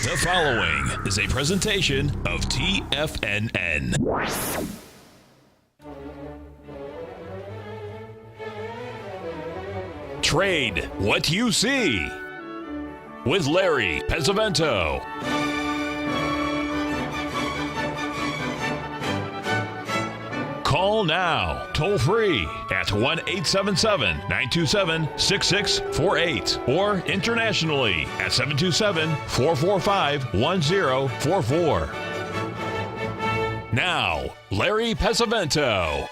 The following is a presentation of TFNN. Trade what you see with Larry Pesavento. Call now, toll free at 1-877-927-6648 or internationally at 727-445-1044. Now, Larry Pesavento.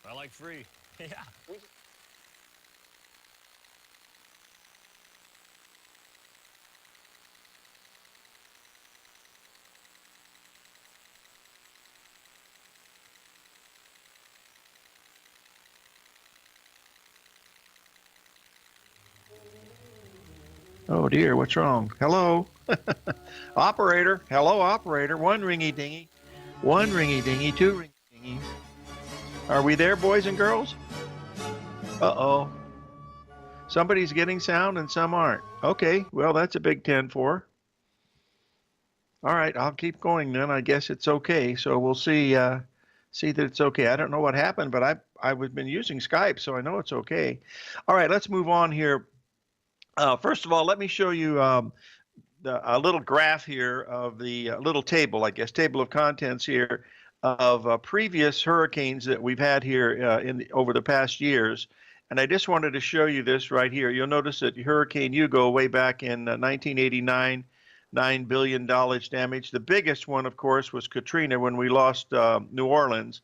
I like free. Yeah. Oh dear, what's wrong? Hello? Operator, hello operator. One ringy dingy, two ringy dingy. Are we there, boys and girls? Uh-oh. Somebody's getting sound and some aren't. Okay, well, that's a big 10-4. All right, I'll keep going then. I guess it's okay. So we'll see that it's okay. I don't know what happened, but I've been using Skype, so I know it's okay. All right, let's move on here. First of all, let me show you a little graph here of the little table, I guess, table of contents here of previous hurricanes that we've had here over the past years. And I just wanted to show you this right here. You'll notice that Hurricane Hugo way back in 1989, $9 billion damage. The biggest one, of course, was Katrina when we lost New Orleans.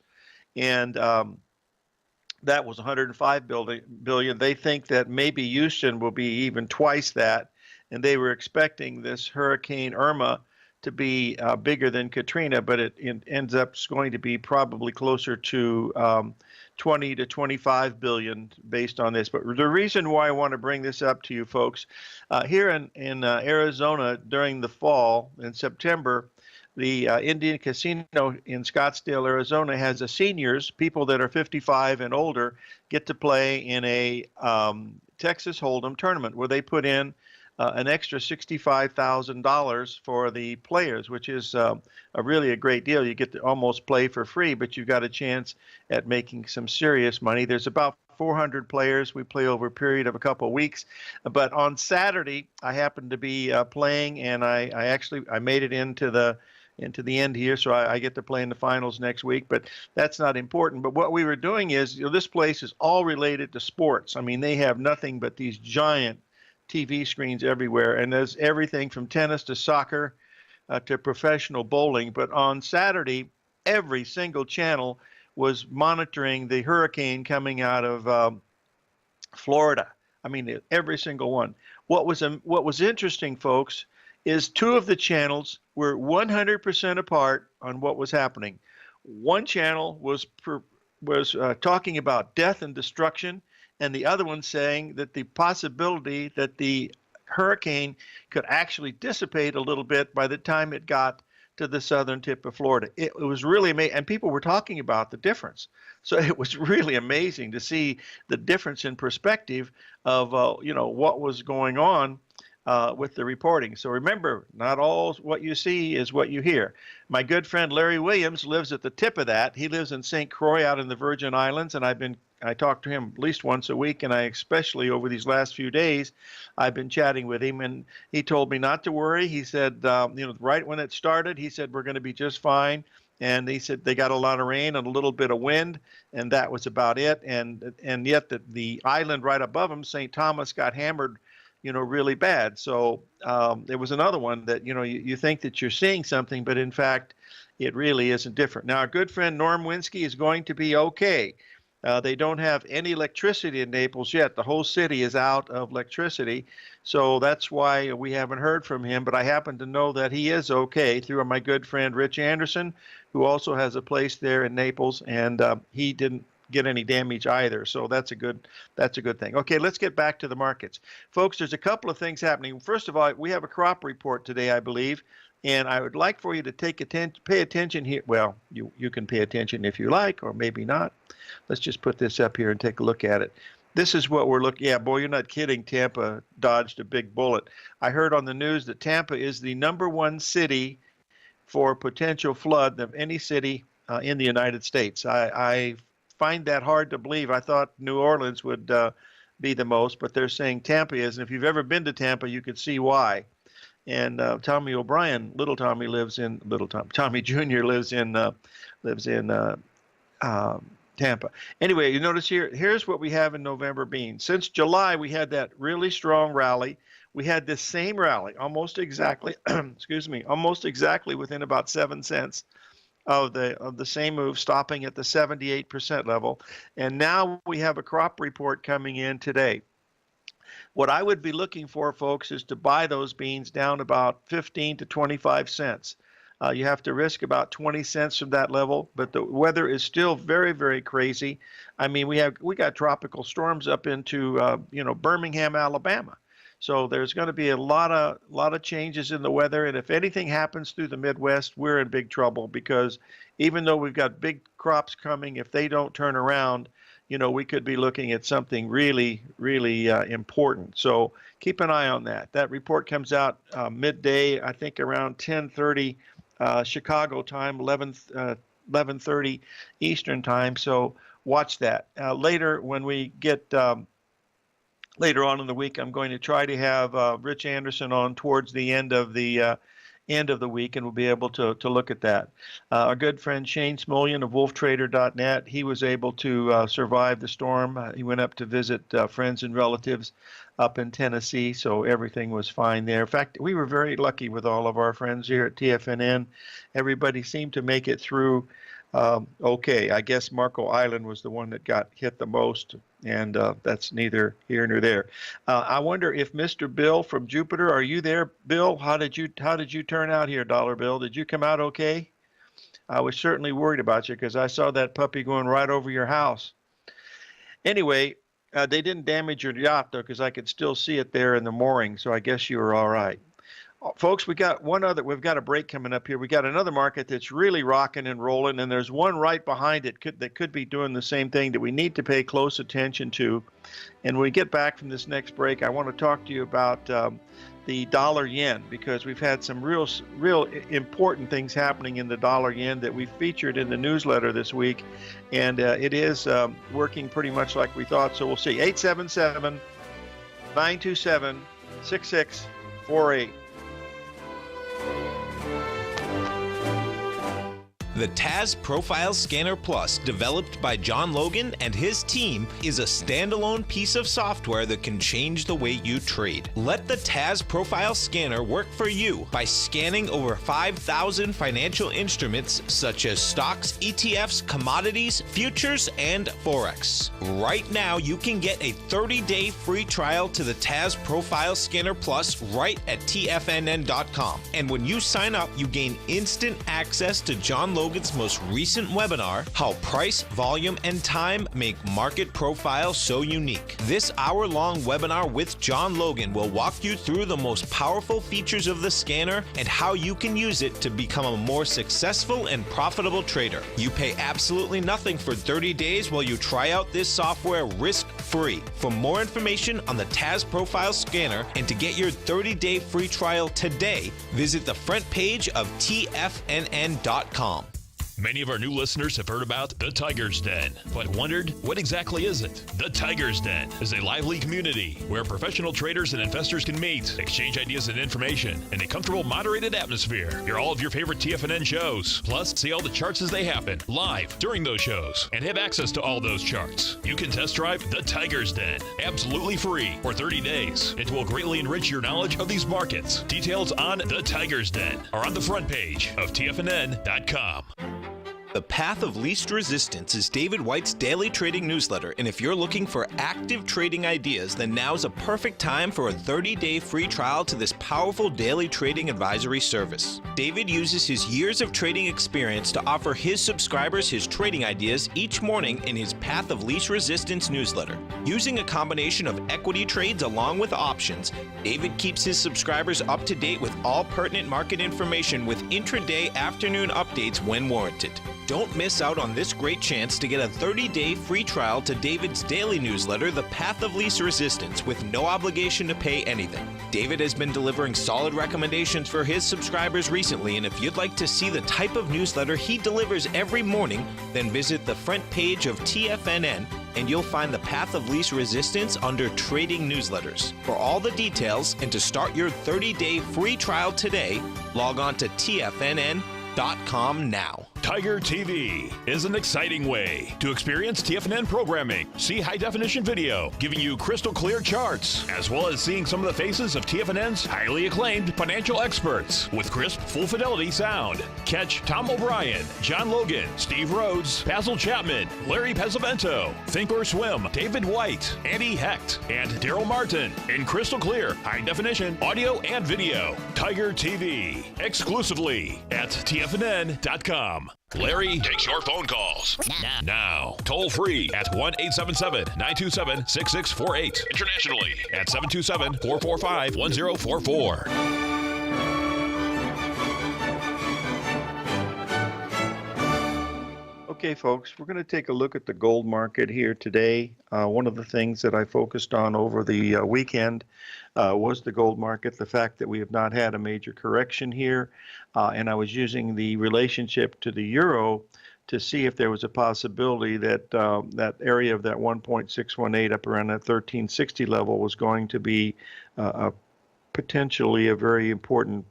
And that was 105 billion. They think that maybe Houston will be even twice that. And they were expecting this Hurricane Irma to be bigger than Katrina, but it ends up going to be probably closer to 20 to 25 billion based on this. But the reason why I want to bring this up to you folks, here in Arizona during the fall in September, the Indian Casino in Scottsdale, Arizona has a seniors, people that are 55 and older, get to play in a Texas Hold'em tournament where they put in an extra $65,000 for the players, which is really a great deal. You get to almost play for free, but you've got a chance at making some serious money. There's about 400 players. We play over a period of a couple of weeks. But on Saturday, I happened to be playing, and I made it into the end here, so I get to play in the finals next week, but that's not important. But what we were doing is, this place is all related to sports. I mean, they have nothing but these giant TV screens everywhere, and there's everything from tennis to soccer to professional bowling. But on Saturday, every single channel was monitoring the hurricane coming out of Florida. I mean, every single one. What was interesting, folks, is two of the channels were 100% apart on what was happening. One channel was talking about death and destruction, and the other one saying that the possibility that the hurricane could actually dissipate a little bit by the time it got to the southern tip of Florida. It was really amazing, and people were talking about the difference. So it was really amazing to see the difference in perspective of what was going on with the reporting. So remember, not all what you see is what you hear. My good friend Larry Williams lives at the tip of that. He lives in St. Croix out in the Virgin Islands, and I talk to him at least once a week, and I especially over these last few days, I've been chatting with him, and he told me not to worry. He said, right when it started, he said, we're going to be just fine. And he said they got a lot of rain and a little bit of wind, and that was about it. And yet the island right above him, St. Thomas, got hammered, really bad. So there was another one that, you think that you're seeing something, but in fact, it really isn't different. Now, our good friend Norm Winsky is going to be okay. They don't have any electricity in Naples yet. The whole city is out of electricity. So that's why we haven't heard from him. But I happen to know that he is okay through my good friend Rich Anderson, who also has a place there in Naples, and he didn't get any damage either. So that's a good thing. Okay, let's get back to the markets. Folks, there's a couple of things happening. First of all, we have a crop report today, I believe. And I would like for you to pay attention here. Well, you can pay attention if you like, or maybe not. Let's just put this up here and take a look at it. This is what we're looking. Yeah, boy, you're not kidding. Tampa dodged a big bullet. I heard on the news that Tampa is the #1 city for potential flood of any city in the United States. I find that hard to believe. I thought New Orleans would be the most, but they're saying Tampa is. And if you've ever been to Tampa, you could see why. And Tommy O'Brien, Tommy Jr. lives in Tampa. Anyway, you notice here's what we have in November beans. Since July, we had that really strong rally. We had this same rally, almost exactly, almost exactly within about 7 cents of the same move, stopping at the 78% level. And now we have a crop report coming in today. What I would be looking for, folks, is to buy those beans down about 15 to 25 cents. You have to risk about 20 cents from that level, but the weather is still very, very crazy. I mean, we got tropical storms up into Birmingham, Alabama. So there's going to be a lot of changes in the weather, and if anything happens through the Midwest, we're in big trouble, because even though we've got big crops coming, if they don't turn around, we could be looking at something really, really important. So keep an eye on that. That report comes out midday, I think around 10:30 Chicago time, 11:30 Eastern time. So watch that. Later, when we get later on in the week, I'm going to try to have Rich Anderson on towards the end of the week, and we'll be able to look at that. Our good friend Shane Smolian of wolftrader.net, he was able to survive the storm. He went up to visit friends and relatives up in Tennessee, so everything was fine there. In fact, we were very lucky with all of our friends here at TFNN. Everybody seemed to make it through okay. I guess Marco Island was the one that got hit the most, and that's neither here nor there. I wonder if Mr. Bill from Jupiter, are you there, Bill? How did you turn out here, Dollar Bill? Did you come out okay? I was certainly worried about you because I saw that puppy going right over your house. Anyway, they didn't damage your yacht though, because I could still see it there in the mooring. So I guess you were all right. Folks, we've got a break coming up here. We got another market that's really rocking and rolling, and there's one right behind it that could be doing the same thing that we need to pay close attention to. And when we get back from this next break, I want to talk to you about the dollar yen, because we've had some real important things happening in the dollar yen that we featured in the newsletter this week, and it is working pretty much like we thought. So we'll see. 877-927-6648. The TAS Profile Scanner Plus, developed by John Logan and his team, is a standalone piece of software that can change the way you trade. Let the TAS Profile Scanner work for you by scanning over 5,000 financial instruments such as stocks, ETFs, commodities, futures, and Forex. Right now, you can get a 30-day free trial to the TAS Profile Scanner Plus right at TFNN.com. And when you sign up, you gain instant access to John Logan Logan's most recent webinar, How Price, Volume, and Time Make Market Profiles So Unique. This hour-long webinar with John Logan will walk you through the most powerful features of the scanner and how you can use it to become a more successful and profitable trader. You pay absolutely nothing for 30 days while you try out this software risk-free. For more information on the TAS Profile Scanner and to get your 30-day free trial today, visit the front page of TFNN.com. Many of our new listeners have heard about the Tiger's Den, but wondered, what exactly is it? The Tiger's Den is a lively community where professional traders and investors can meet, exchange ideas and information in a comfortable, moderated atmosphere. Hear all of your favorite TFNN shows, plus see all the charts as they happen live during those shows, and have access to all those charts. You can test drive the Tiger's Den absolutely free for 30 days. It will greatly enrich your knowledge of these markets. Details on the Tiger's Den are on the front page of TFNN.com. The Path of Least Resistance is David White's daily trading newsletter, and if you're looking for active trading ideas, then now's a perfect time for a 30-day free trial to this powerful daily trading advisory service. David uses his years of trading experience to offer his subscribers his trading ideas each morning in his Path of Least Resistance newsletter. Using a combination of equity trades along with options, David keeps his subscribers up to date with all pertinent market information with intraday afternoon updates when warranted. Don't miss out on this great chance to get a 30-day free trial to David's daily newsletter, The Path of Least Resistance, with no obligation to pay anything. David has been delivering solid recommendations for his subscribers recently, and if you'd like to see the type of newsletter he delivers every morning, then visit the front page of TFNN and you'll find the Path of Least Resistance under Trading Newsletters. For all the details and to start your 30-day free trial today, log on to TFNN.com now. Tiger TV is an exciting way to experience TFNN programming. See high-definition video, giving you crystal clear charts, as well as seeing some of the faces of TFNN's highly acclaimed financial experts with crisp, full-fidelity sound. Catch Tom O'Brien, John Logan, Steve Rhodes, Basil Chapman, Larry Pesavento, Think or Swim, David White, Andy Hecht, and Daryl Martin in crystal clear, high-definition audio and video. Tiger TV, exclusively at TFNN.com. Larry takes your phone calls now. Toll free at 1-877-927-6648. Internationally at 727-445-1044. Okay, folks, we're going to take a look at the gold market here today. One of the things that I focused on over the weekend was the gold market, the fact that we have not had a major correction here, and I was using the relationship to the euro to see if there was a possibility that that area of that 1.618 up around that 1360 level was going to be potentially a very important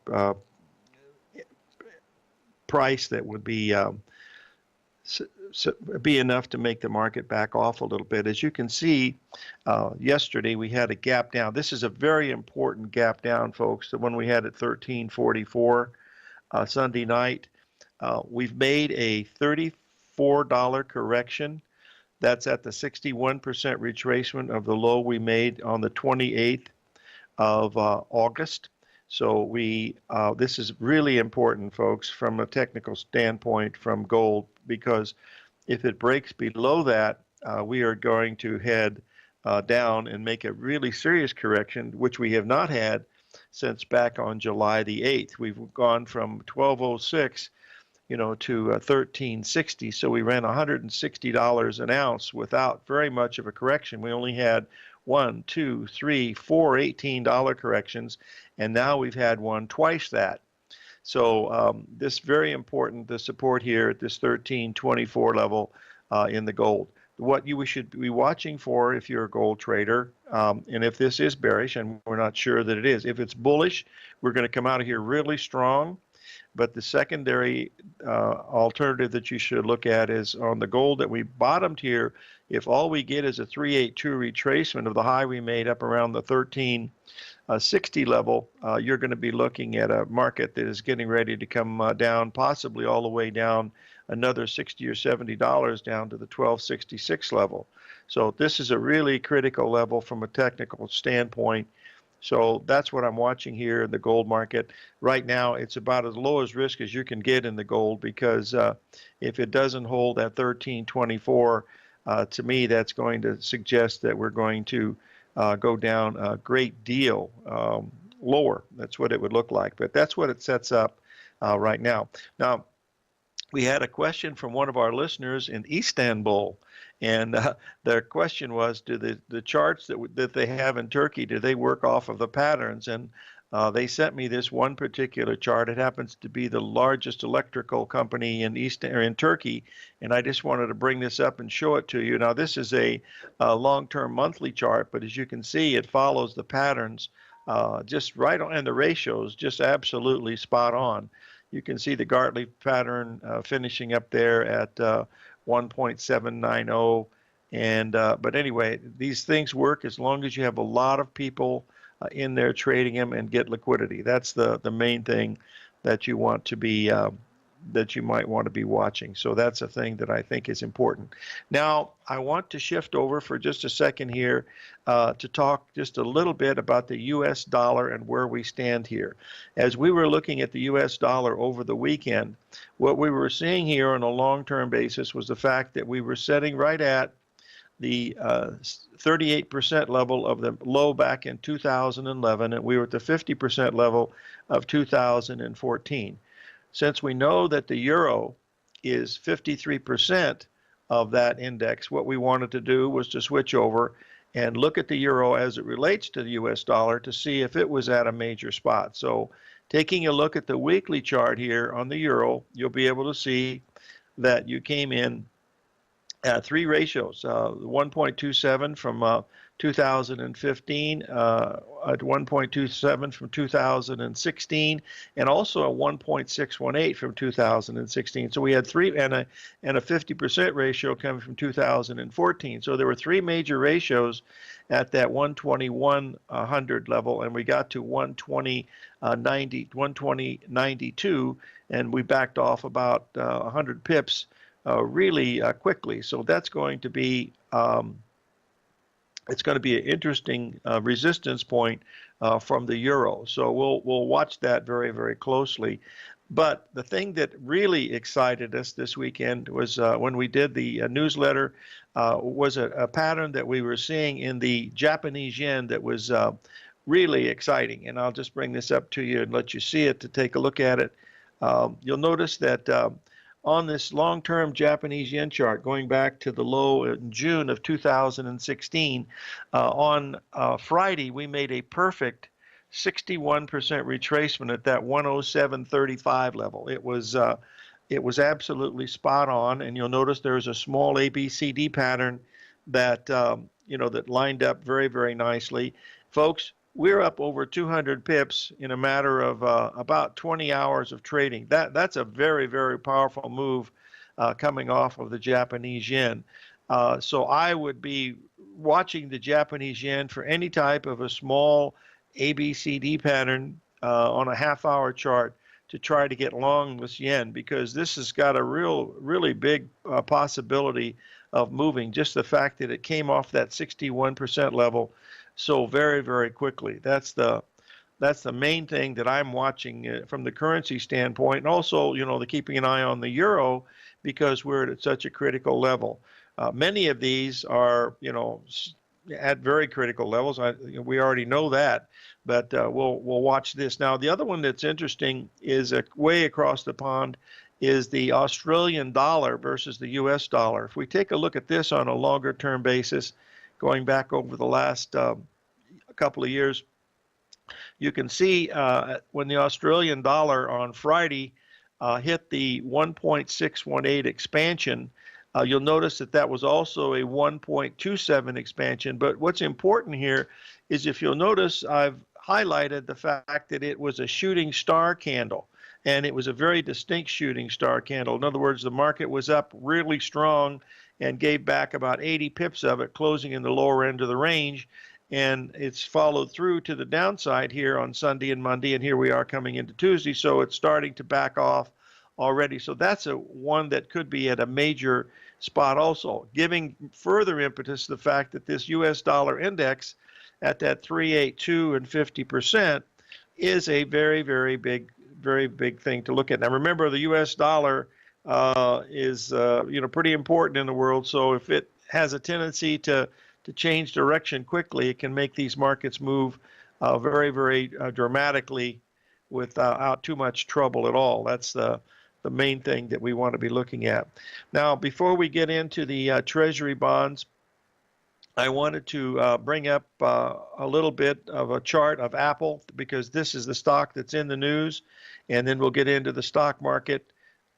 price that would be be enough to make the market back off a little bit. As you can see, yesterday we had a gap down. This is a very important gap down, folks. The one we had at 1344 Sunday night. We've made a $34 correction. That's at the 61% retracement of the low we made on the 28th of August. So this is really important, folks, from a technical standpoint from gold, because if it breaks below that, we are going to head down and make a really serious correction, which we have not had since back on July the 8th. We've gone from 1206, to 1360. So we ran $160 an ounce without very much of a correction. We only had 1, 2, 3, 4 $18 corrections, and now we've had one twice that. So this very important, the support here at this 1324 level in the gold. What you should be watching for if you're a gold trader, and if this is bearish, and we're not sure that it is. If it's bullish, we're going to come out of here really strong. But the secondary alternative that you should look at is on the gold that we bottomed here. If all we get is a 382 retracement of the high we made up around the 1360 level, you're going to be looking at a market that is getting ready to come down, possibly all the way down another $60 or $70 down to the 1266 level. So this is a really critical level from a technical standpoint. So that's what I'm watching here in the gold market. Right now, it's about as low as risk as you can get in the gold, because if it doesn't hold at 1324, to me, that's going to suggest that we're going to go down a great deal lower. That's what it would look like. But that's what it sets up right now. Now, we had a question from one of our listeners in Istanbul, and their question was, do the charts that they have in Turkey, do they work off of the patterns? And they sent me this one particular chart. It happens to be the largest electrical company in Turkey, and I just wanted to bring this up and show it to you. Now, this is a long-term monthly chart, but as you can see, it follows the patterns just right on, and the ratios just absolutely spot on. You can see the Gartley pattern finishing up there at 1.790. And but anyway, these things work as long as you have a lot of people in there trading them and get liquidity. That's the main thing that you want to be that you might want to be watching. So that's a thing that I think is important. Now, I want to shift over for just a second here to talk just a little bit about the U.S. dollar and where we stand here. As we were looking at the U.S. dollar over the weekend, what we were seeing here on a long-term basis was the fact that we were setting right at the 38% level of the low back in 2011, and we were at the 50% level of 2014. Since we know that the euro is 53% of that index, what we wanted to do was to switch over and look at the euro as it relates to the US dollar to see if it was at a major spot. So taking a look at the weekly chart here on the euro, you'll be able to see that you came in at three ratios, 1.27 from 2015, at 1.27 from 2016, and also a 1.618 from 2016. So we had three, and a 50% ratio coming from 2014. So there were three major ratios at that 121 level, and we got to 120.92, and we backed off about 100 pips really quickly. So that's going to be it's going to be an interesting resistance point from the euro. So we'll watch that very, very closely. But the thing that really excited us this weekend was when we did the newsletter was a pattern that we were seeing in the Japanese yen that was really exciting. And I'll just bring this up to you and let you see it to take a look at it. You'll notice that on this long-term Japanese yen chart, going back to the low in June of 2016, on Friday, we made a perfect 61% retracement at that 107.35 level. It was absolutely spot on, and you'll notice there's a small ABCD pattern that that lined up very, very nicely. Folks, we're up over 200 pips in a matter of about 20 hours of trading. That's a very, very powerful move coming off of the Japanese yen. So I would be watching the Japanese yen for any type of a small ABCD pattern on a half-hour chart to try to get long this yen, because this has got a really big possibility of moving. Just the fact that it came off that 61% level so very, very quickly. That's the main thing that I'm watching from the currency standpoint, and also the keeping an eye on the euro, because we're at such a critical level. Many of these are at very critical levels. We already know that, but we'll watch this. Now, the other one that's interesting is way across the pond is the Australian dollar versus the US dollar. If we take a look at this on a longer term basis, going back over the last couple of years, you can see when the Australian dollar on Friday hit the 1.618 expansion, you'll notice that was also a 1.27 expansion. But what's important here is, if you'll notice, I've highlighted the fact that it was a shooting star candle, and it was a very distinct shooting star candle. In other words, the market was up really strong and gave back about 80 pips of it, closing in the lower end of the range. And it's followed through to the downside here on Sunday and Monday, and here we are coming into Tuesday. So it's starting to back off already. So that's one that could be at a major spot also, giving further impetus to the fact that this U.S. dollar index at that 382 and 50% is a very, very big thing to look at. Now, remember, the U.S. dollar is pretty important in the world. So if it has a tendency to change direction quickly, it can make these markets move very, very dramatically without too much trouble at all. That's the main thing that we want to be looking at. Now, before we get into the Treasury bonds, I wanted to bring up a little bit of a chart of Apple, because this is the stock that's in the news, and then we'll get into the stock market.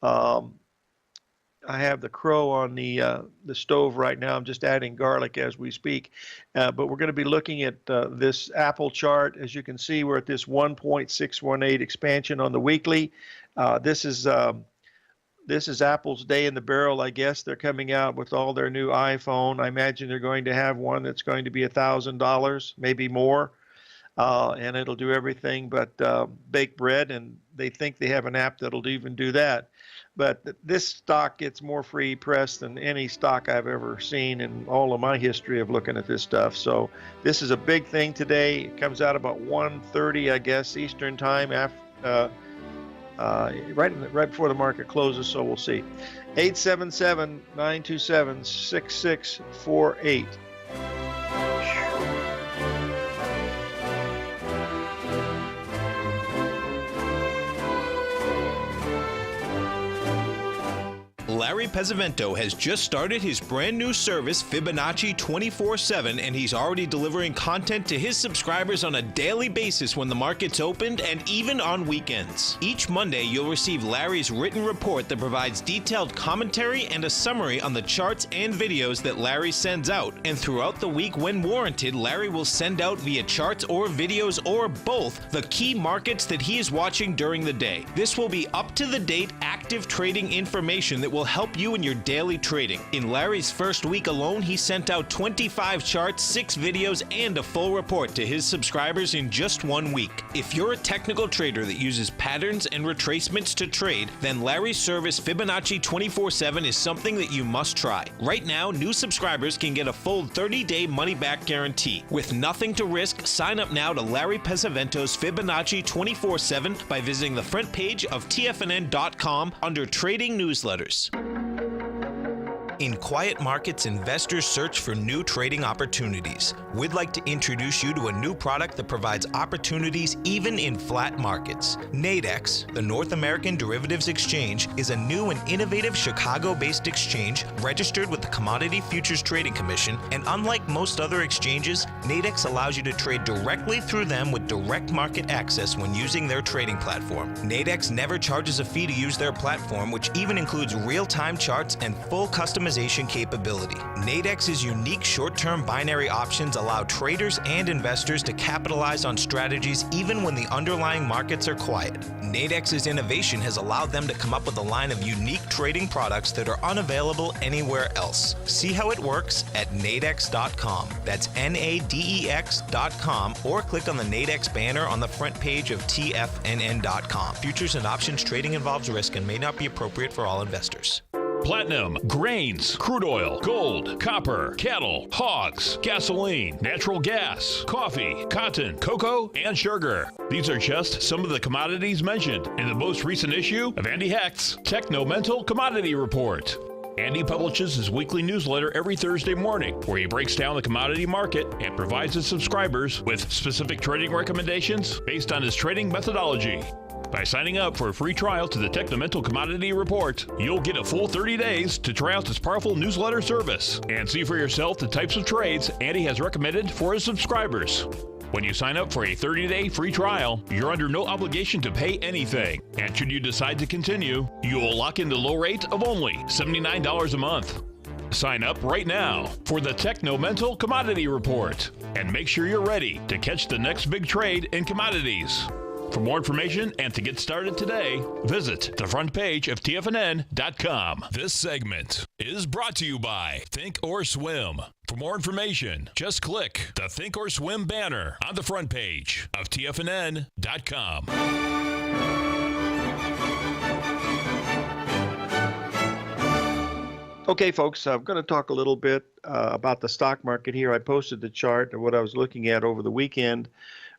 I have the crow on the stove right now. I'm just adding garlic as we speak. But we're going to be looking at this Apple chart. As you can see, we're at this 1.618 expansion on the weekly. This is Apple's day in the barrel, I guess. They're coming out with all their new iPhone. I imagine they're going to have one that's going to be $1,000, maybe more. And it'll do everything but bake bread, and they think they have an app that'll even do that. But this stock gets more free press than any stock I've ever seen in all of my history of looking at this stuff. So this is a big thing today. It comes out about 1:30, I guess, Eastern time, after right before the market closes. So we'll see. 877-927-6648. Larry Pesavento has just started his brand new service, Fibonacci 24/7, and he's already delivering content to his subscribers on a daily basis when the market's opened and even on weekends. Each Monday, you'll receive Larry's written report that provides detailed commentary and a summary on the charts and videos that Larry sends out. And throughout the week, when warranted, Larry will send out via charts or videos or both the key markets that he is watching during the day. This will be up-to-the-date, active trading information that will help you in your daily trading. In Larry's first week alone, he sent out 25 charts, 6 videos, and a full report to his subscribers in just 1 week. If you're a technical trader that uses patterns and retracements to trade, then Larry's service Fibonacci 24/7 is something that you must try. Right now, new subscribers can get a full 30-day money-back guarantee. With nothing to risk, sign up now to Larry Pesavento's Fibonacci 24/7 by visiting the front page of TFNN.com under Trading Newsletters. In quiet markets, investors search for new trading opportunities. We'd like to introduce you to a new product that provides opportunities even in flat markets. Nadex, the North American Derivatives Exchange, is a new and innovative Chicago-based exchange registered with the Commodity Futures Trading Commission, and unlike most other exchanges, Nadex allows you to trade directly through them with direct market access when using their trading platform. Nadex never charges a fee to use their platform, which even includes real-time charts and full customization capability. Nadex's unique short-term binary options allow traders and investors to capitalize on strategies even when the underlying markets are quiet. Nadex's innovation has allowed them to come up with a line of unique trading products that are unavailable anywhere else. See how it works at nadex.com. That's NADEX.com, or click on the Nadex banner on the front page of TFNN.com. Futures and options trading involves risk and may not be appropriate for all investors. Platinum, grains, crude oil, gold, copper, cattle, hogs, gasoline, natural gas, coffee, cotton, cocoa, and sugar. These are just some of the commodities mentioned in the most recent issue of Andy Hecht's Techno-Mental Commodity Report. Andy publishes his weekly newsletter every Thursday morning, where he breaks down the commodity market and provides his subscribers with specific trading recommendations based on his trading methodology. By signing up for a free trial to the Techno-Mental Commodity Report, you'll get a full 30 days to try out this powerful newsletter service and see for yourself the types of trades Andy has recommended for his subscribers. When you sign up for a 30-day free trial, you're under no obligation to pay anything. And should you decide to continue, you will lock in the low rate of only $79 a month. Sign up right now for the Techno-Mental Commodity Report and make sure you're ready to catch the next big trade in commodities. For more information and to get started today, visit the front page of TFNN.com. This segment is brought to you by Think or Swim. For more information, just click the Think or Swim banner on the front page of TFNN.com. Okay, folks, I'm going to talk a little bit about the stock market here. I posted the chart of what I was looking at over the weekend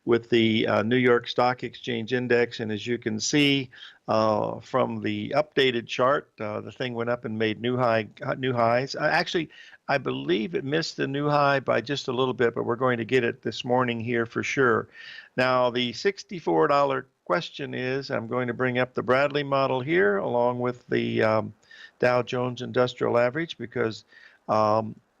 with the New York Stock Exchange Index. And as you can see from the updated chart, the thing went up and made new highs. Actually, I believe it missed the new high by just a little bit, but we're going to get it this morning here for sure. Now, the $64 question is, I'm going to bring up the Bradley model here along with the Dow Jones Industrial Average, because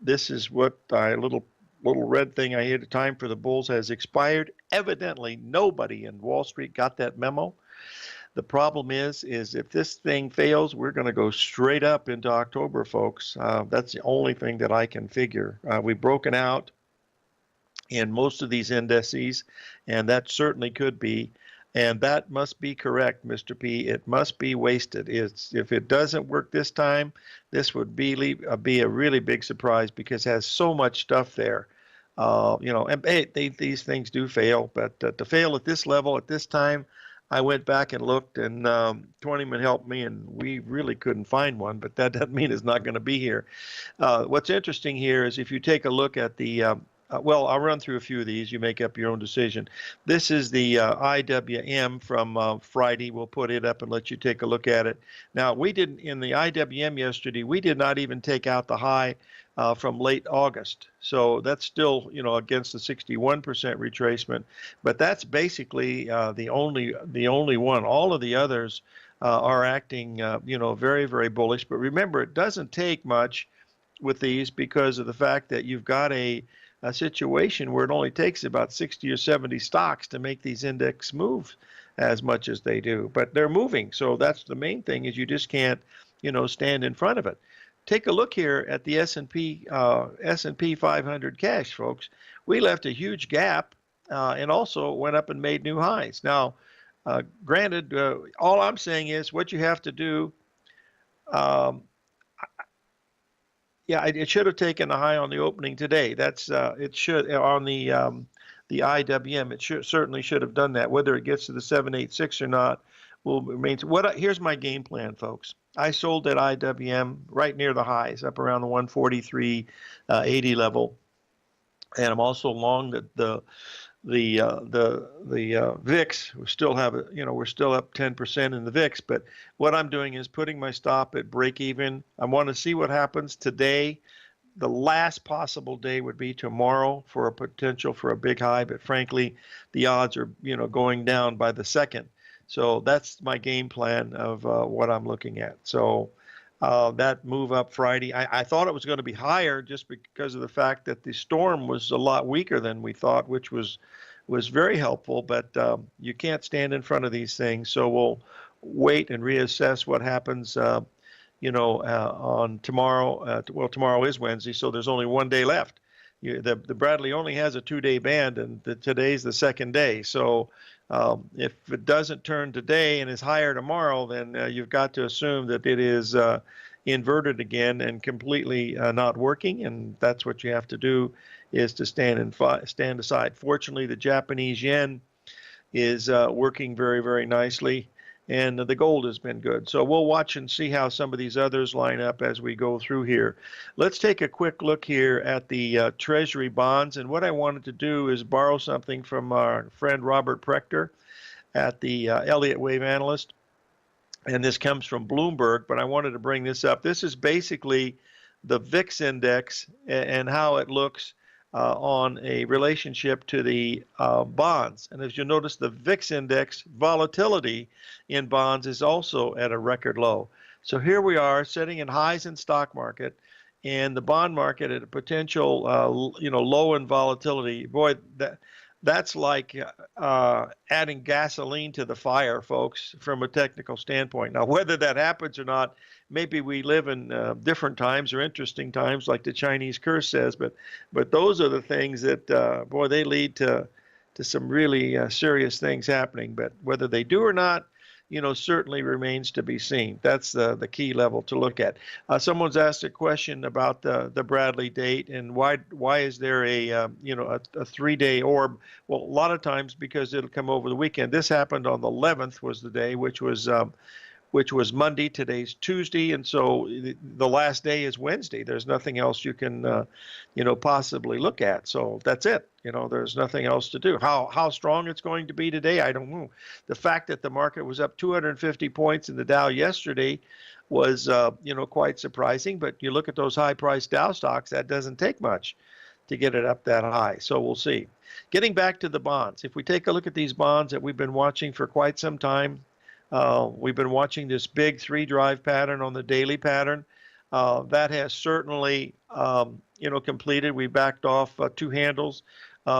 this is what little red thing I hit. Time for the bulls has expired. Evidently, nobody in Wall Street got that memo. The problem is if this thing fails, we're going to go straight up into October, folks. That's the only thing that I can figure. We've broken out in most of these indices, and that certainly could be. And that must be correct, Mr. P. It must be wasted. If it doesn't work this time, this would be a really big surprise, because it has so much stuff there. And these things do fail, but to fail at this level at this time, I went back and looked, and Twentyman helped me, and we really couldn't find one, but that doesn't mean it's not going to be here. What's interesting here is if you take a look at the well, I'll run through a few of these. You make up your own decision. This is the IWM from Friday. We'll put it up and let you take a look at it. Now, we didn't, in the IWM yesterday, we did not even take out the high from late August. So that's still, against the 61% retracement. But that's basically the only one. All of the others are acting, very, very bullish. But remember, it doesn't take much with these because of the fact that you've got a situation where it only takes about 60 or 70 stocks to make these index move as much as they do. But they're moving, so that's the main thing, is you just can't, stand in front of it. Take a look here at the S&P 500 cash, folks. We left a huge gap and also went up and made new highs. Now, granted, all I'm saying is what you have to do. Yeah, it should have taken a high on the opening today. That's it should on the IWM. It certainly should have done that. Whether it gets to the 786 or not will remain. Here's my game plan, folks. I sold that IWM right near the highs, up around the 143.80 level, and I'm also long the VIX. We still have we're still up 10% in the VIX, but what I'm doing is putting my stop at break even. I want to see what happens today. The last possible day would be tomorrow for a potential for a big high, but frankly, the odds are going down by the second. So that's my game plan of what I'm looking at. So that move up Friday, I thought it was going to be higher just because of the fact that the storm was a lot weaker than we thought, which was very helpful. But you can't stand in front of these things. So we'll wait and reassess what happens, on tomorrow. Well, tomorrow is Wednesday, so there's only one day left. The Bradley only has a 2-day band, and today's the second day. So if it doesn't turn today and is higher tomorrow, then you've got to assume that it is inverted again and completely not working. And that's what you have to do, is to stand aside. Fortunately, the Japanese yen is working very, very nicely, and the gold has been good. So we'll watch and see how some of these others line up as we go through here. Let's take a quick look here at the Treasury bonds. And what I wanted to do is borrow something from our friend Robert Prechter at the Elliott Wave Analyst. And this comes from Bloomberg, but I wanted to bring this up. This is basically the VIX index and how it looks on a relationship to the bonds. And as you notice, the VIX index volatility in bonds is also at a record low. So here we are sitting in highs in stock market, and the bond market at a potential low in volatility. Boy, that's like adding gasoline to the fire, folks, from a technical standpoint. Now, whether that happens or not, maybe we live in different times or interesting times, like the Chinese curse says. But those are the things that, they lead to some really serious things happening. But whether they do or not, certainly remains to be seen. That's the key level to look at. Someone's asked a question about the Bradley date and why is there a 3-day orb? Well, a lot of times because it'll come over the weekend. This happened on the 11th was the day, which was which was Monday. Today's Tuesday, and so the last day is Wednesday. There's nothing else you can, possibly look at. So that's it. There's nothing else to do. How strong it's going to be today, I don't know. The fact that the market was up 250 points in the Dow yesterday was, quite surprising. But you look at those high-priced Dow stocks, that doesn't take much to get it up that high. So we'll see. Getting back to the bonds, if we take a look at these bonds that we've been watching for quite some time, we've been watching this big 3-drive pattern on the daily pattern. That has certainly, completed. We backed off 2 handles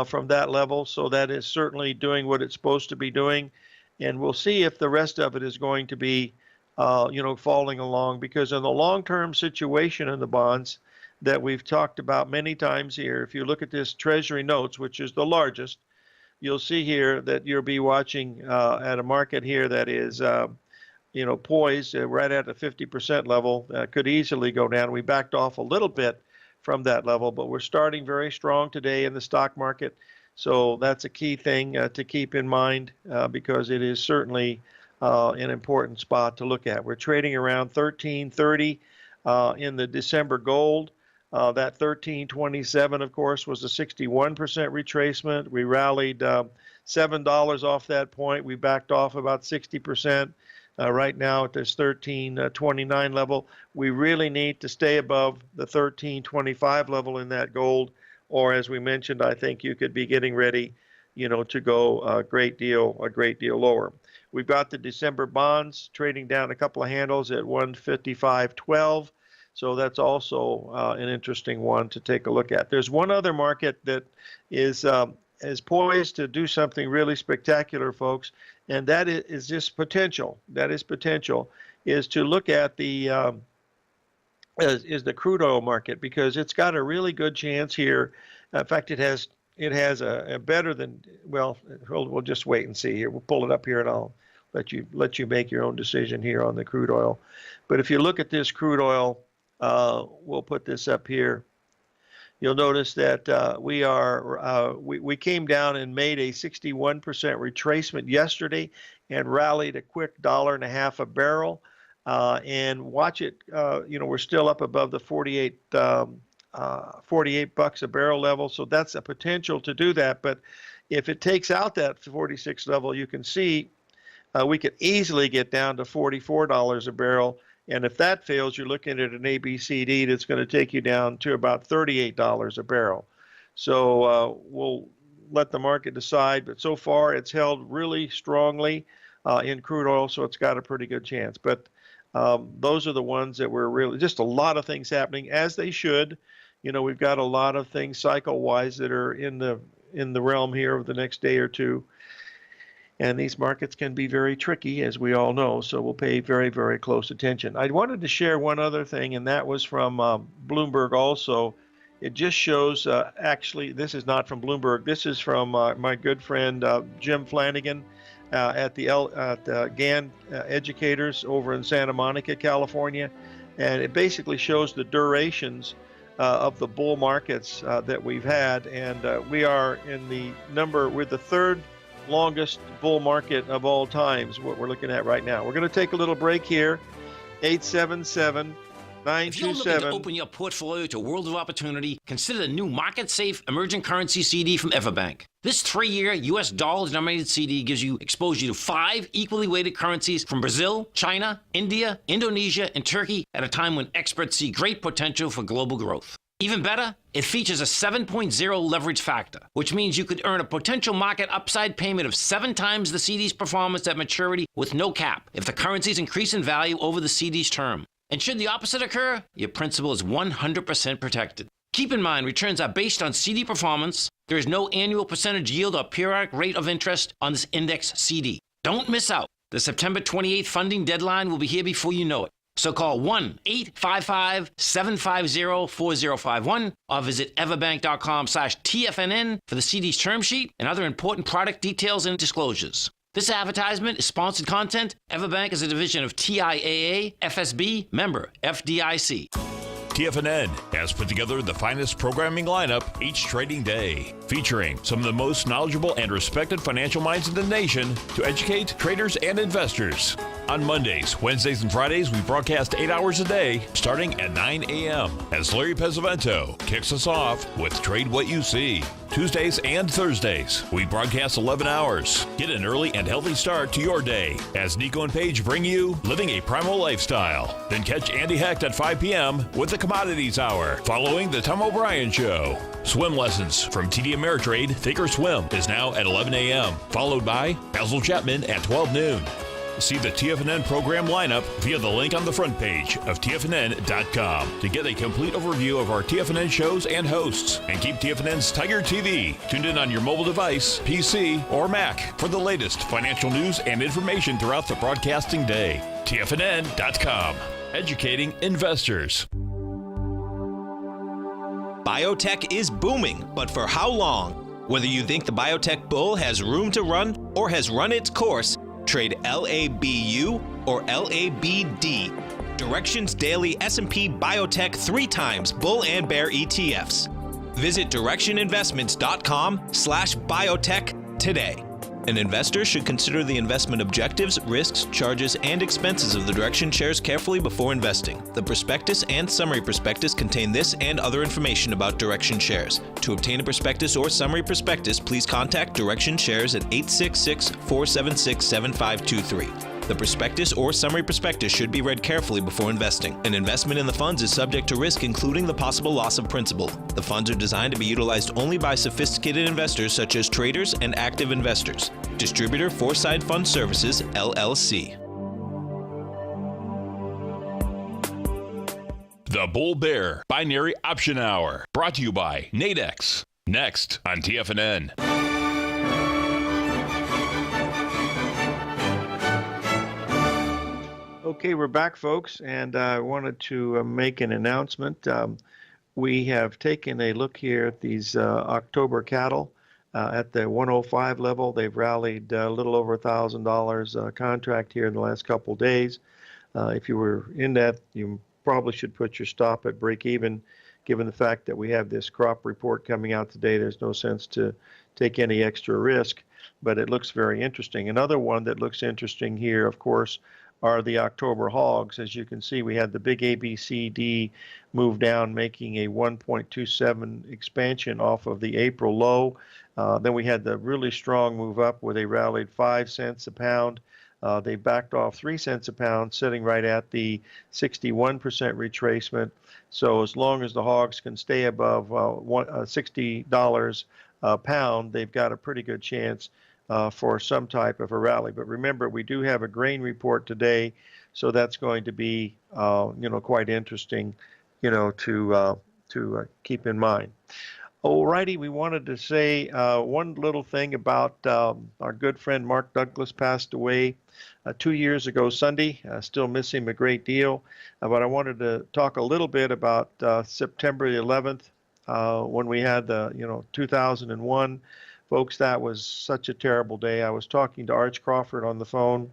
from that level. So that is certainly doing what it's supposed to be doing. And we'll see if the rest of it is going to be, falling along, because in the long-term situation in the bonds that we've talked about many times here, if you look at this Treasury notes, which is the largest, you'll see here that you'll be watching at a market here that is, poised right at the 50% level. Could easily go down. We backed off a little bit from that level, but we're starting very strong today in the stock market. So that's a key thing to keep in mind because it is certainly an important spot to look at. We're trading around 1330 in the December gold. That 1327, of course, was a 61% retracement. We rallied $7 off that point. We backed off about 60%. Right now at this 1329 level, we really need to stay above the 1325 level in that gold, or as we mentioned, I think you could be getting ready, to go a great deal lower. We've got the December bonds trading down a couple of handles at 155.12. So that's also an interesting one to take a look at. There's one other market that is poised to do something really spectacular, folks, and that is just potential. That is potential, is to look at the crude oil market, because it's got a really good chance here. In fact, it has a better than, well, we'll just wait and see here. We'll pull it up here and I'll let you make your own decision here on the crude oil. But if you look at this crude oil, we'll put this up here. You'll notice that we came down and made a 61% retracement yesterday and rallied a quick $1.50 a barrel. And watch it, we're still up above the 48 bucks a barrel level. So that's a potential to do that. But if it takes out that 46 level, you can see we could easily get down to $44 a barrel. And if that fails, you're looking at an ABCD that's going to take you down to about $38 a barrel. So we'll let the market decide. But so far, it's held really strongly in crude oil, so it's got a pretty good chance. But those are the ones that were really just a lot of things happening, as they should. We've got a lot of things cycle-wise that are in the realm here over the next day or two. And these markets can be very tricky, as we all know, so we'll pay very, very close attention. I wanted to share one other thing, and that was from Bloomberg also. It just shows, actually, this is not from Bloomberg. This is from my good friend Jim Flanagan at the GAN Educators over in Santa Monica, California. And it basically shows the durations of the bull markets that we've had. And we are we're the third longest bull market of all times, what we're looking at right now. We're going to take a little break here. 877-927. If you're looking to open your portfolio to a world of opportunity, consider the new market-safe emerging currency CD from Everbank. This 3-year U.S. dollar-denominated CD gives you exposure to 5 equally weighted currencies from Brazil, China, India, Indonesia, and Turkey at a time when experts see great potential for global growth. Even better, it features a 7.0 leverage factor, which means you could earn a potential market upside payment of 7 times the CD's performance at maturity with no cap if the currencies increase in value over the CD's term. And should the opposite occur, your principal is 100% protected. Keep in mind, returns are based on CD performance. There is no annual percentage yield or periodic rate of interest on this index CD. Don't miss out. The September 28th funding deadline will be here before you know it. So call 1-855-750-4051 or visit everbank.com/TFNN for the CD's term sheet and other important product details and disclosures. This advertisement is sponsored content. Everbank is a division of TIAA, FSB, member FDIC. TFNN has put together the finest programming lineup each trading day, featuring some of the most knowledgeable and respected financial minds in the nation to educate traders and investors. On Mondays, Wednesdays, and Fridays, we broadcast 8 hours a day, starting at 9 a.m. as Larry Pesavento kicks us off with Trade What You See. Tuesdays and Thursdays, we broadcast 11 hours. Get an early and healthy start to your day as Nico and Paige bring you Living a Primal Lifestyle. Then catch Andy Hecht at 5 p.m. with the Commodities Hour, following the Tom O'Brien Show. Swim lessons from TD Ameritrade Thinkorswim is now at 11 a.m., followed by Basil Chapman at 12 noon. See the TFNN program lineup via the link on the front page of TFNN.com to get a complete overview of our TFNN shows and hosts. And keep TFNN's Tiger TV tuned in on your mobile device, PC, or Mac for the latest financial news and information throughout the broadcasting day. TFNN.com, educating investors. Biotech is booming, but for how long? Whether you think the biotech bull has room to run or has run its course, trade LABU or LABD. Direction's daily S&P Biotech 3 times bull and bear ETFs. Visit directioninvestments.com/biotech today. An investor should consider the investment objectives, risks, charges, and expenses of the Direction shares carefully before investing. The prospectus and summary prospectus contain this and other information about Direction shares. To obtain a prospectus or summary prospectus, please contact Direction shares at 866-476-7523. The prospectus or summary prospectus should be read carefully before investing. An investment in the funds is subject to risk, including the possible loss of principal. The funds are designed to be utilized only by sophisticated investors such as traders and active investors. Distributor Foreside Fund Services, LLC. The Bull Bear Binary Option Hour, brought to you by Nadex. Next on TFNN. Okay, we're back, folks, and I wanted to make an announcement. We have taken a look here at these October cattle at the 105 level. They've rallied a little over $1,000 contract here in the last couple of days. If you were in that, you probably should put your stop at break even. Given the fact that we have this crop report coming out today, there's no sense to take any extra risk, but it looks very interesting. Another one that looks interesting here, of course, are the October hogs. As you can see, we had the big ABCD move down, making a 1.27 expansion off of the April low. Then we had the really strong move up where they rallied 5 cents a pound. They backed off 3 cents a pound, sitting right at the 61% retracement. So as long as the hogs can stay above $60 a pound, they've got a pretty good chance for some type of a rally. But remember, we do have a grain report today, so that's going to be, quite interesting, to keep in mind. Alrighty, we wanted to say one little thing about our good friend Mark Douglas passed away 2 years ago Sunday. Still miss him a great deal, but I wanted to talk a little bit about September 11th when we had the 2001. Folks, that was such a terrible day. I was talking to Arch Crawford on the phone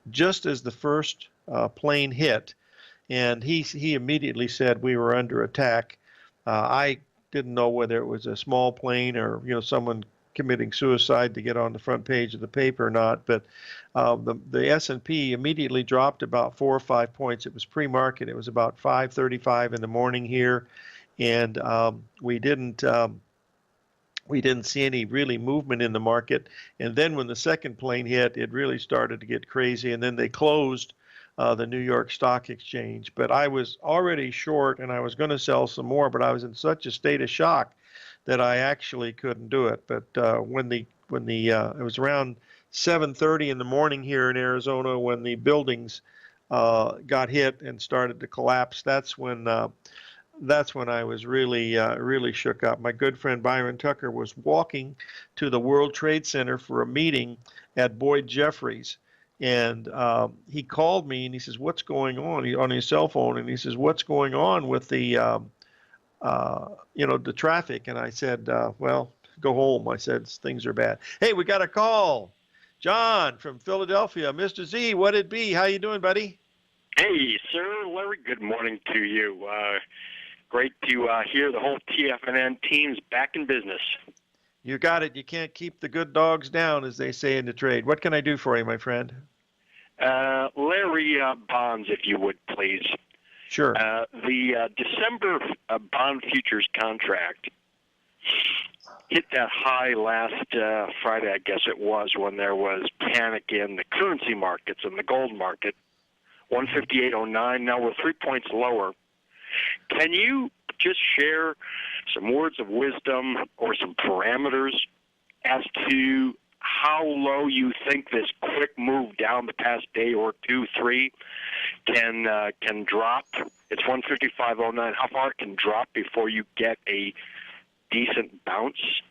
just as the first plane hit, and he immediately said we were under attack. I didn't know whether it was a small plane or someone committing suicide to get on the front page of the paper or not, but the S&P immediately dropped about 4 or 5 points. It was pre-market. It was about 5:35 in the morning here, and we didn't see any really movement in the market. And then when the second plane hit, it really started to get crazy. And then they closed the New York Stock Exchange. But I was already short, and I was going to sell some more, but I was in such a state of shock that I actually couldn't do it. But when it was around 7:30 in the morning here in Arizona, when the buildings got hit and started to collapse, that's when I was really shook up. My good friend Byron Tucker was walking to the World Trade Center for a meeting at Boyd Jeffries, and he called me and he says, "What's going on?" On his cell phone, and he says, "What's going on with the the traffic?" And I said, "Well, go home." I said, "Things are bad." Hey, we got a call. John from Philadelphia. Mr. Z, what it be? How you doing, buddy? Hey, sir, Larry. Good morning to you. Great to hear the whole TFNN team's back in business. You got it. You can't keep the good dogs down, as they say in the trade. What can I do for you, my friend? Larry, bonds, if you would, please. Sure. The December bond futures contract hit that high last Friday, I guess it was, when there was panic in the currency markets and the gold market, 158.09. Now we're 3 points lower. Can you just share some words of wisdom or some parameters as to how low you think this quick move down the past day or two, three can drop? It's 155.09. How far it can drop before you get a decent bounce?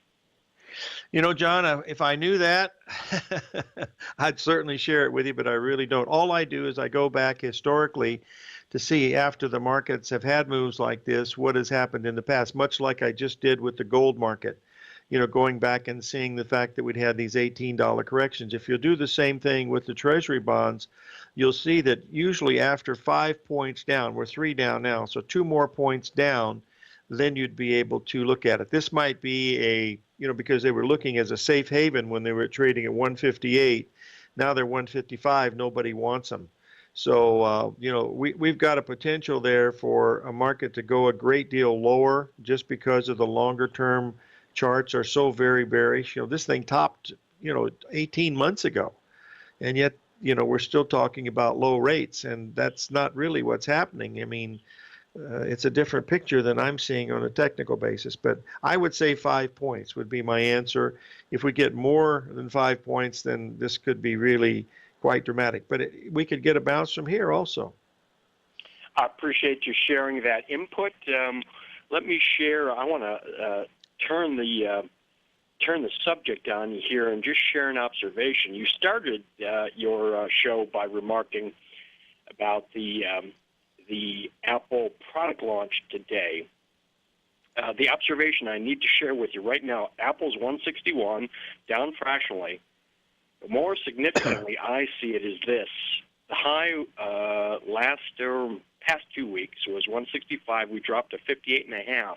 You know, John, if I knew that, I'd certainly share it with you, but I really don't. All I do is I go back historically to see, after the markets have had moves like this, what has happened in the past, much like I just did with the gold market. You know, going back and seeing the fact that we'd had these $18 corrections. If you'll do the same thing with the Treasury bonds, you'll see that usually after 5 points down, we're 3 down now, so 2 more points down, then you'd be able to look at it. This might be because they were looking as a safe haven when they were trading at 158. Now they're 155. Nobody wants them. So, we've got a potential there for a market to go a great deal lower just because of the longer term charts are so very bearish. This thing topped, 18 months ago. And yet, we're still talking about low rates, and that's not really what's happening. I mean, it's a different picture than I'm seeing on a technical basis. But I would say 5 points would be my answer. If we get more than 5 points, then this could be really quite dramatic. But we could get a bounce from here also. I appreciate you sharing that input. Let me share. I want to turn the subject on you here and just share an observation. You started your show by remarking about the Apple product launch today. The observation I need to share with you right now: Apple's 161, down fractionally. But more significantly, I see it as this: the high past 2 weeks was 165. We dropped to 58.5.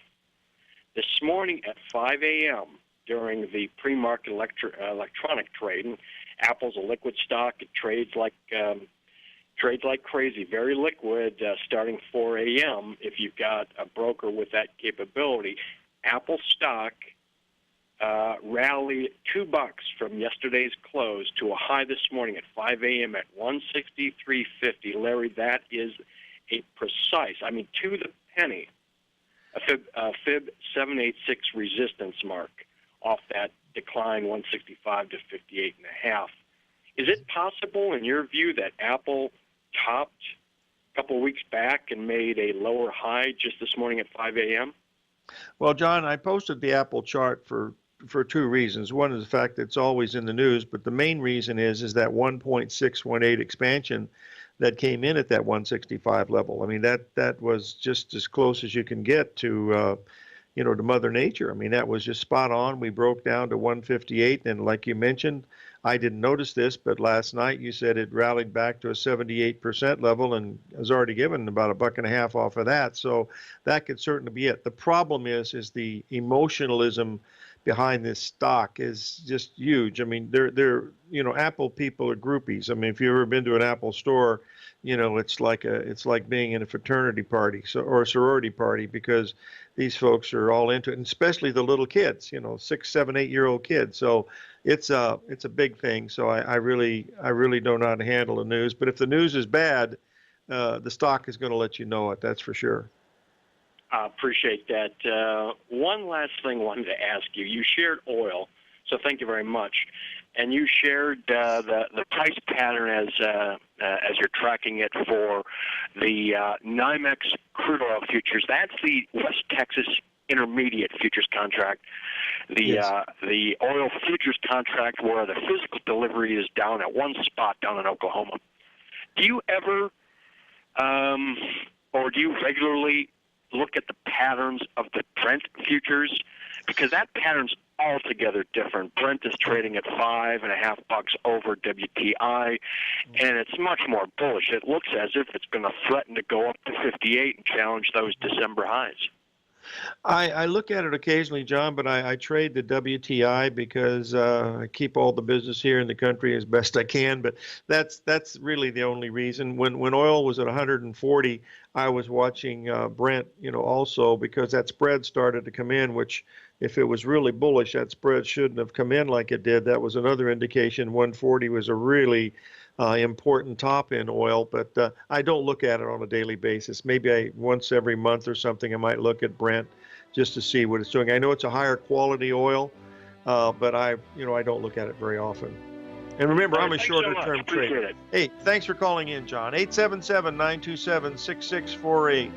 This morning at 5 a.m. during the pre-market electronic trading, Apple's a liquid stock. It trades like crazy, very liquid, starting 4 a.m. if you've got a broker with that capability. Apple stock rallied $2 from yesterday's close to a high this morning at 5 a.m. at 163.50. Larry, that is a precise, to the penny, a fib 786 resistance mark off that decline 165 to 58.5. Is it possible, in your view, that Apple topped a couple of weeks back and made a lower high just this morning at 5 a.m.? Well, John, I posted the Apple chart for 2 reasons. One is the fact that it's always in the news, but the main reason is that 1.618 expansion that came in at that 165 level. I mean, that was just as close as you can get to to Mother Nature. I mean, that was just spot on. We broke down to 158, and like you mentioned, I didn't notice this, but last night you said it rallied back to a 78% level and has already given about $1.50 off of that. So that could certainly be it. The problem is the emotionalism behind this stock is just huge. I mean, they're Apple people are groupies. I mean, if you've ever been to an Apple store, it's like being in a fraternity party or a sorority party, because these folks are all into it, and especially the little kids, 6, 7, 8-year-old kids. So it's a big thing. So I really don't know how to handle the news. But if the news is bad, the stock is going to let you know it. That's for sure. I appreciate that. One last thing I wanted to ask you. You shared oil, so thank you very much. And you shared the price pattern as you're tracking it for the NYMEX crude oil futures. That's the West Texas Intermediate futures contract. The oil futures contract where the physical delivery is down at one spot down in Oklahoma. Do you ever or do you regularly look at the patterns of the Brent futures? Because that pattern's altogether different. Brent is trading at $5.50 over WTI, and it's much more bullish. It looks as if it's going to threaten to go up to 58 and challenge those December highs. I look at it occasionally, John, but I trade the WTI because I keep all the business here in the country as best I can. But that's really the only reason. When oil was at 140, I was watching Brent, also because that spread started to come in, which if it was really bullish, that spread shouldn't have come in like it did. That was another indication 140 was a really important top in oil, but I don't look at it on a daily basis. Maybe once every month or something, I might look at Brent just to see what it's doing. I know it's a higher quality oil, but I don't look at it very often. And remember, I'm a shorter-term trader. Hey, thanks for calling in, John. 877-927-6648.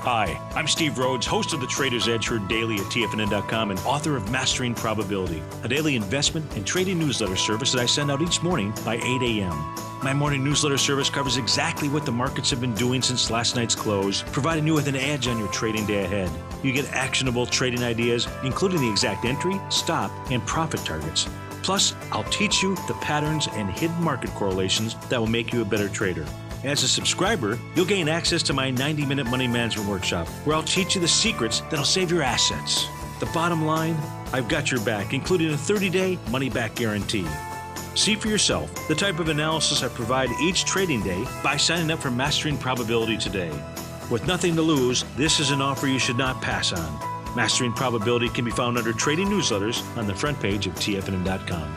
Hi, I'm Steve Rhodes, host of the Trader's Edge heard daily at TFNN.com and author of Mastering Probability, a daily investment and trading newsletter service that I send out each morning by 8 a.m. My morning newsletter service covers exactly what the markets have been doing since last night's close, providing you with an edge on your trading day ahead. You get actionable trading ideas, including the exact entry, stop, and profit targets. Plus, I'll teach you the patterns and hidden market correlations that will make you a better trader. As a subscriber, you'll gain access to my 90-minute money management workshop, where I'll teach you the secrets that'll save your assets. The bottom line, I've got your back, including a 30-day money-back guarantee. See for yourself the type of analysis I provide each trading day by signing up for Mastering Probability today. With nothing to lose, this is an offer you should not pass on. Mastering Probability can be found under Trading Newsletters on the front page of TFNN.com.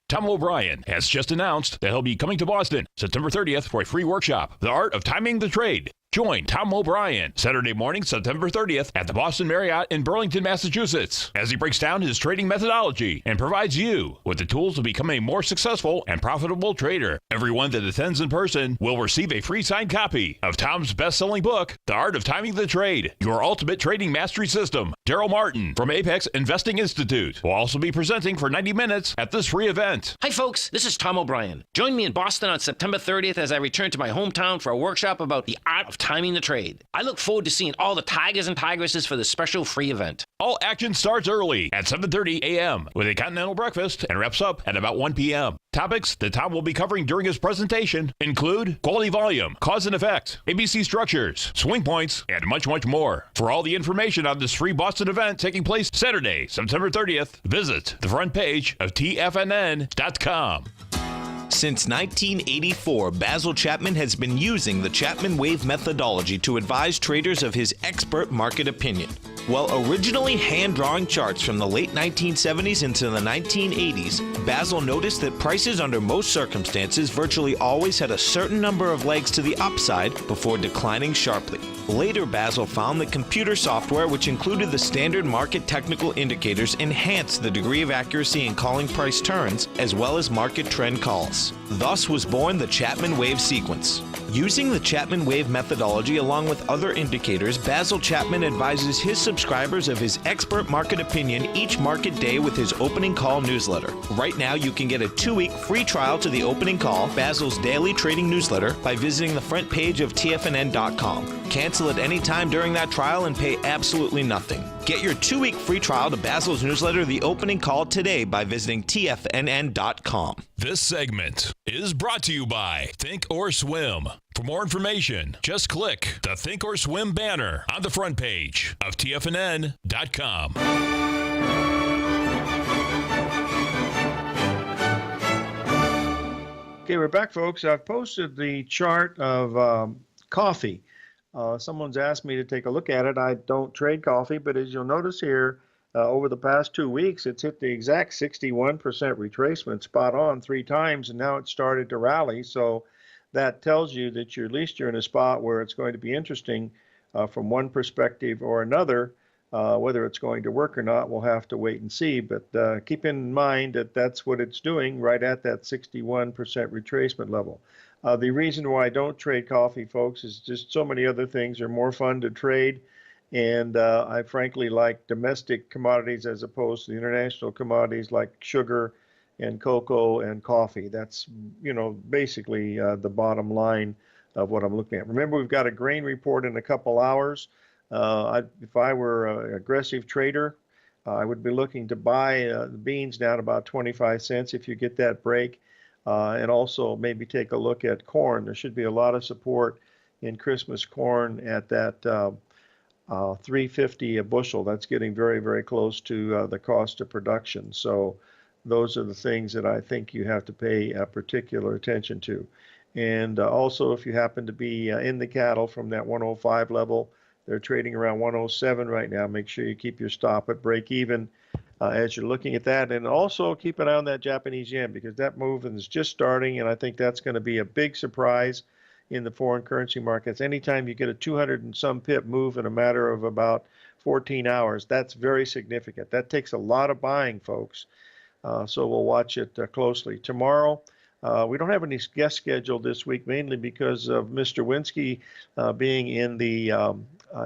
Tom O'Brien has just announced that he'll be coming to Boston September 30th for a free workshop, The Art of Timing the Trade. Join Tom O'Brien Saturday morning, September 30th at the Boston Marriott in Burlington, Massachusetts, as he breaks down his trading methodology and provides you with the tools to become a more successful and profitable trader. Everyone that attends in person will receive a free signed copy of Tom's best-selling book, The Art of Timing the Trade, Your Ultimate Trading Mastery System. Daryl Martin from Apex Investing Institute will also be presenting for 90 minutes at this free event. Hi, folks. This is Tom O'Brien. Join me in Boston on September 30th as I return to my hometown for a workshop about the art of timing the trade. I look forward to seeing all the tigers and tigresses for this special free event. All action starts early at 7:30 a.m. with a continental breakfast and wraps up at about 1 p.m. Topics that Tom will be covering during his presentation include quality volume, cause and effect, ABC structures, swing points, and much, much more. For all the information on this free Boston event taking place Saturday, September 30th, visit the front page of TFNN.com. Since 1984, Basil Chapman has been using the Chapman Wave methodology to advise traders of his expert market opinion. While originally hand-drawing charts from the late 1970s into the 1980s, Basil noticed that prices under most circumstances virtually always had a certain number of legs to the upside before declining sharply. Later, Basil found that computer software, which included the standard market technical indicators, enhanced the degree of accuracy in calling price turns, as well as market trend calls. Thus was born the Chapman Wave sequence. Using the Chapman Wave methodology along with other indicators, Basil Chapman advises his subscribers of his expert market opinion each market day with his opening call newsletter. Right now, you can get a 2-week free trial to the opening call, Basil's daily trading newsletter, by visiting the front page of TFNN.com. Cancel at any time during that trial and pay absolutely nothing. Get your 2-week free trial to Basil's newsletter, The Opening Call, today by visiting TFNN.com. This segment is brought to you by Think or Swim. For more information, just click the Think or Swim banner on the front page of TFNN.com. Okay, we're back, folks. I've posted the chart of coffee. Someone's asked me to take a look at it. I don't trade coffee, but as you'll notice here, over the past 2 weeks, it's hit the exact 61% retracement spot on 3 times, and now it's started to rally. So that tells you that at least you're in a spot where it's going to be interesting from one perspective or another. Whether it's going to work or not, we'll have to wait and see. But keep in mind that that's what it's doing right at that 61% retracement level. The reason why I don't trade coffee, folks, is just so many other things are more fun to trade. And I frankly like domestic commodities as opposed to the international commodities like sugar and cocoa and coffee. That's, basically the bottom line of what I'm looking at. Remember, we've got a grain report in a couple hours. If I were an aggressive trader, I would be looking to buy the beans down about 25 cents if you get that break. And also maybe take a look at corn. There should be a lot of support in Christmas corn at that $3.50 a bushel. That's getting very, very close to the cost of production. So those are the things that I think you have to pay particular attention to. And also, if you happen to be in the cattle from that 105 level, they're trading around 107 right now. Make sure you keep your stop at break even as you're looking at that. And also keep an eye on that Japanese yen, because that move is just starting, and I think that's going to be a big surprise in the foreign currency markets. Anytime you get a 200 and some pip move in a matter of about 14 hours, that's very significant. That takes a lot of buying, folks. So we'll watch it closely. Tomorrow, we don't have any guests scheduled this week, mainly because of Mr. Winsky being in the,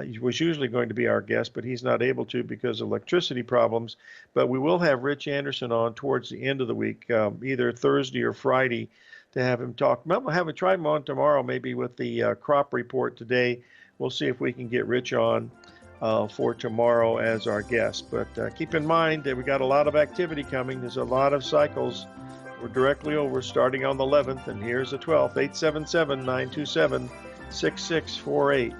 he was usually going to be our guest, but he's not able to because of electricity problems. But we will have Rich Anderson on towards the end of the week, either Thursday or Friday, to have him talk. We'll have a try him on tomorrow, maybe with the crop report today. We'll see if we can get Rich on for tomorrow as our guest. But keep in mind that we got a lot of activity coming. There's a lot of cycles. We're directly over, starting on the 11th, and here's the 12th, 877-927-6648.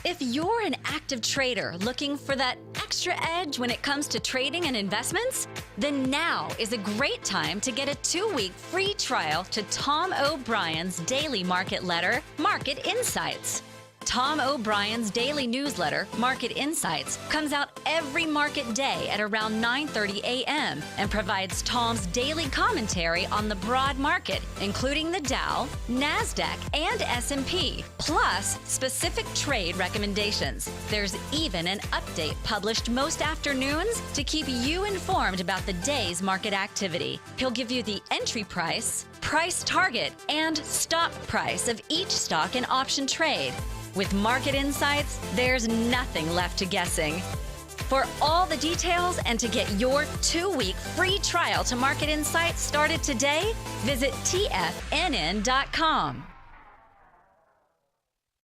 If you're an active trader looking for that extra edge when it comes to trading and investments, then now is a great time to get a 2-week free trial to Tom O'Brien's daily market letter, Market Insights. Tom O'Brien's daily newsletter, Market Insights, comes out every market day at around 9:30 a.m. and provides Tom's daily commentary on the broad market, including the Dow, NASDAQ, and S&P, plus specific trade recommendations. There's even an update published most afternoons to keep you informed about the day's market activity. He'll give you the entry price, price target, and stop price of each stock and option trade. With Market Insights, there's nothing left to guessing. For all the details and to get your 2-week free trial to Market Insights started today, visit TFNN.com.